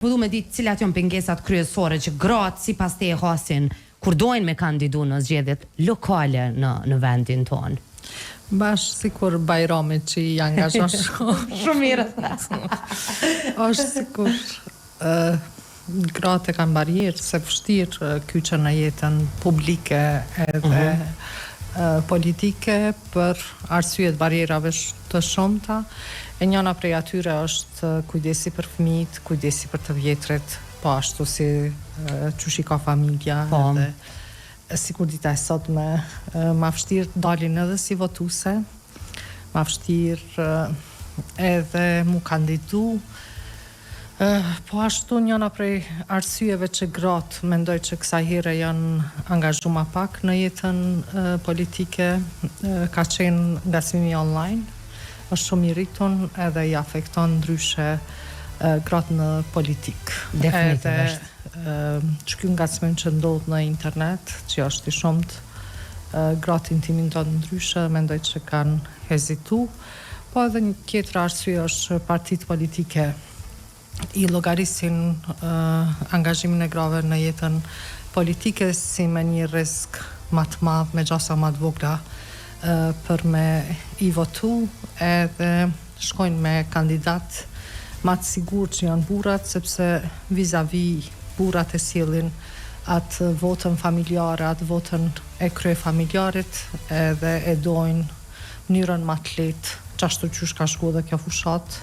Po du me ditë cilat janë pengesat kryesore që gratë sipas te e hasin kur dojnë me kandidu në zgjedhjet lokale në vendin tonë. Bash sikur Bajramit që i angazhon Shumë mirë. është sikur gratë e kanë barjerë se vështirë kyçën në jetën publike edhe politike për arsyet barjerave të shumta. E njëna prej atyre është kujdesi për fëmijët, kujdesi për të vjetrit, po ashtu si çushi ka familja edhe sikur dita e sotme ma vështirë dalin edhe si votuese, ma vështirë edhe mu kandidu. Po ashtu njëna prej arsyeve që gratë mendoj që kësaj here janë angazhu ma pak në jetën politike ka qenë ngacmimi online, është shumë i rritun edhe i afekton ndryshe gratë në politikë. Definitivisht. Që kjo ngacmim që ndodh në internet, që është i shumët, gratë intimiton ndryshe, mendoj që kanë hezitu, po edhe një tjetër arsye është partitë politike i llogarisin angazhimin e grave në jetën politike si me një risk më të madh, me gjasa më të vogla për me i votu edhe shkojnë me kandidat më të sigur që janë burrat, sepse vis-a-vis burrat e sjellin atë votën familjare, atë votën e krye familjarit edhe e dojnë mënyrën më të lehtë, qashtu qysh ka shku dhe kjo fushat